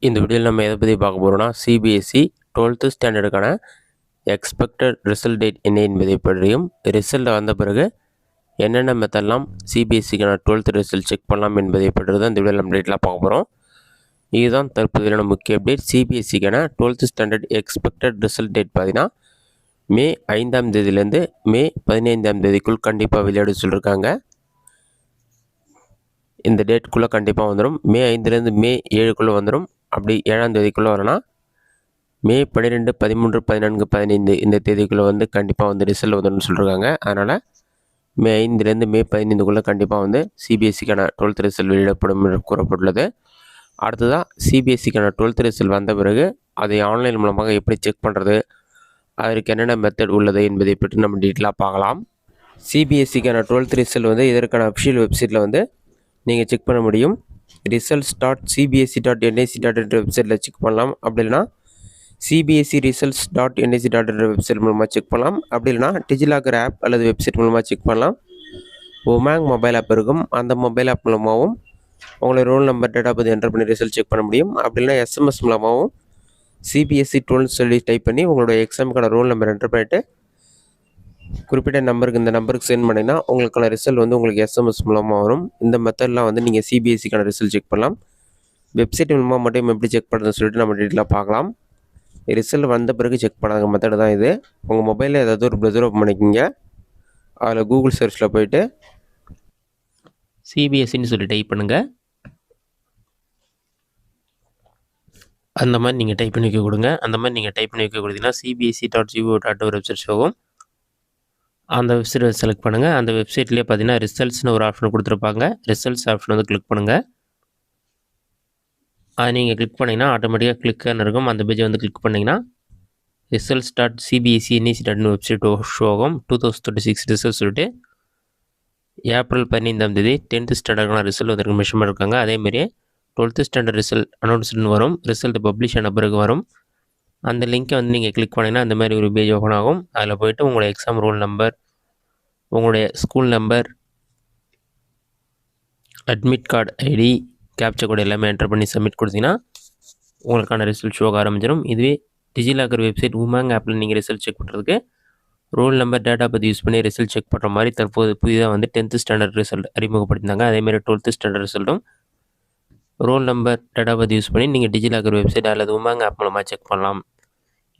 இந்த வீடியோவில் நம்ம எதை பற்றி பார்க்க போகிறோம்னா சிபிஎஸ்சி 12th ஸ்டாண்டர்டுக்கான எக்ஸ்பெக்டட் ரிசல்ட் டேட் என்ன என்பதை பற்றியும் ரிசல்ட் வந்த பிறகு என்னென்ன மெத்தட்லாம் சிபிஎஸ்சிக்கான 12th ரிசல்ட் செக் பண்ணலாம் என்பதை பற்றி தான் இந்த வீடியோவில் நம்ம டேட்லாம் பார்க்க போகிறோம். இதுதான் தற்போதையான முக்கிய அப்டேட். சிபிஎஸ்சிக்கான 12th standard expected result date பார்த்தீங்கன்னா மே 5ஆம் தேதியிலேருந்து மே 15ஆம் தேதிக்குள் கண்டிப்பாக விளையாட சொல்லியிருக்காங்க. இந்த டேட்டுக்குள்ளே கண்டிப்பாக வந்துடும். மே 5லேருந்து மே 7க்குள்ளே வந்துடும். அப்படி 7ஆம் தேதிக்குள்ளே வரனா மே 12, 13, 14, 15 இந்த தேதிக்குள்ளே வந்து கண்டிப்பாக வந்து ரிசல்ட் வந்துடும் சொல்லியிருக்காங்க. அதனால் மே 5லேருந்து மே 15க்குள்ளே கண்டிப்பாக வந்து சிபிஎஸ்சிக்கான 12th ரிசல்ட் வெளியிடப்படும் என்று கூறப்பட்டுள்ளது. அடுத்ததாக சிபிஎஸ்சிக்கான 12th ரிசல்ட் வந்த பிறகு அதை ஆன்லைன் மூலமாக எப்படி செக் பண்ணுறது, அதற்கு என்னென்ன மெத்தட் உள்ளது என்பதை பற்றி நம்ம டீட்டெயிலாக பார்க்கலாம். சிபிஎஸ்சிக்கான 12th ரிசல்ட் வந்து இதற்கான அஃபிஷியல் வெப்சைட்டில் வந்து நீங்கள் செக் பண்ண முடியும். results.cbse.nic.in வெப்சைட்டில் செக் பண்ணலாம். அப்படி இல்லைனா cbse.results.nic.in வெப்சைட் மூலமாக செக் பண்ணலாம். அப்படி இல்லைனா டிஜிலாக்கர் ஆப் அல்லது வெப்சைட் மூலமாக செக் பண்ணலாம். உமாங் மொபைல் ஆப் இருக்கும், அந்த மொபைல் ஆப் மூலமாகவும் உங்களை ரோல் நம்பர் டேட்டா பற்றி என்டர் பண்ணி ரிசல்ட் செக் பண்ண முடியும். அப்படி இல்லைனா எஸ்எம்எஸ் மூலமாகவும் சிபிஎஸ்சி 12 சொல்லி டைப் பண்ணி உங்களோட எக்ஸாமுக்கான ரோல் நம்பர் என்டர் பண்ணிவிட்டு குறிப்பிட்ட நம்பருக்கு இந்த நம்பருக்கு சென்ட் பண்ணிங்கன்னா உங்களுக்கான ரிசல்ட் வந்து உங்களுக்கு எஸ்எம்எஸ் மூலமாக வரும். இந்த மெத்தட்லாம் வந்து நீங்கள் சிபிஎஸ்சிக்கான ரிசல்ட் செக் பண்ணலாம். வெப்சைட் மூலமாக மட்டும் எப்படி செக் பண்ணுறதுன்னு சொல்லிட்டு நம்ம டீட்டெயிலாக பார்க்கலாம். ரிசல்ட் வந்த பிறகு செக் பண்ணாத மெத்தட் தான் இது. உங்கள் மொபைலில் ஏதாவது ஒரு ப்ரௌசர் ஓப்பன் பண்ணிக்கிங்க. அதில் கூகுள் சர்ச்சில் போயிட்டு சிபிஎஸ்சின்னு சொல்லி டைப் பண்ணுங்கள். அந்த மாதிரி நீங்கள் டைப் பண்ணி வைக்க கொடுங்க. அந்த மாதிரி நீங்கள் டைப் பண்ணி வைக்க கொடுத்தீங்கன்னா cbse.go.in வெப்சைட் ஆகும். அந்த வெப்சைட்டை செலக்ட் பண்ணுங்கள். அந்த வெப்சைட்லேயே பார்த்தீங்கன்னா ரிசல்ட்ஸ்னு ஒரு ஆப்ஷன் கொடுத்துருப்பாங்க. ரிசல்ட்ஸ் ஆப்ஷன் வந்து கிளிக் பண்ணுங்கள். அது நீங்கள் கிளிக் பண்ணிங்கன்னா ஆட்டோமேட்டிக்காக கிளிக்குன்னு இருக்கும். அந்த பேஜை வந்து கிளிக் பண்ணிங்கன்னா results.cbse.nic.in வெப்சைட் ஷோ ஆகும். 2026 ரிசல்ட் சொல்லிட்டு ஏப்ரல் 15ஆம் தேதி 10th ஸ்டாண்டர்டுக்கான ரிசல்ட் வந்து மெஷர்மெண்ட் இருக்காங்க. அதேமாரி 12th ஸ்டாண்டர்ட் ரிசல்ட் அனௌன்ஸ்மெண்ட் வரும். ரிசல்ட் பப்ளிஷ் ஆன பிறகு வரும். அந்த லிங்க்கை வந்து நீங்கள் கிளிக் பண்ணிங்கன்னா அந்த மாதிரி ஒரு பேஜ் ஓப்பன் ஆகும். அதில் போய்ட்டு உங்களுடைய எக்ஸாம் ரோல் நம்பர், உங்களுடைய school number, admit card ID, captcha code எல்லாமே என்டர் பண்ணி சப்மிட் கொடுத்தீங்கன்னா உங்களுக்கான ரிசல்ட் ஷோ ஆரம்பிச்சிடும். இதுவே டிஜிலாக்கர் வெப்சைட் உமாங் ஆப்பில் நீங்கள் ரிசல்ட் செக் பண்ணுறதுக்கு ரோல் நம்பர் டேட்டா பற்றி யூஸ் பண்ணி ரிசல்ட் செக் பண்ணுற மாதிரி தற்போது புதிதாக வந்து 10th ஸ்டாண்டர்ட் ரிசல்ட் அறிமுகப்படுத்தினாங்க. அதேமாதிரி 12th ஸ்டாண்டர்ட் ரிசல்ட்டும் ரோல் நம்பர் டேட்டா பற்றி யூஸ் பண்ணி நீங்கள் டிஜிலாக்கர் வெப்சைட் அல்லது உமாங் ஆப் மூலமாக செக் பண்ணலாம்.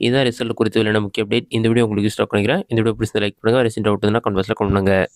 இதுதான் ரிசல்ட் குறித்து வெளியான முக்கிய அப்டேட். இந்த வீடியோ உங்களுக்கு யூஸ் பண்ணிக்கிறேன். இந்த வீடியோ பிடிச்சதை லைக் பண்ணுங்கள். ரெசின் டவுட் இருந்தால் கமெண்ட் பாக்ஸில் கமெண்ட் பண்ணுங்கள்.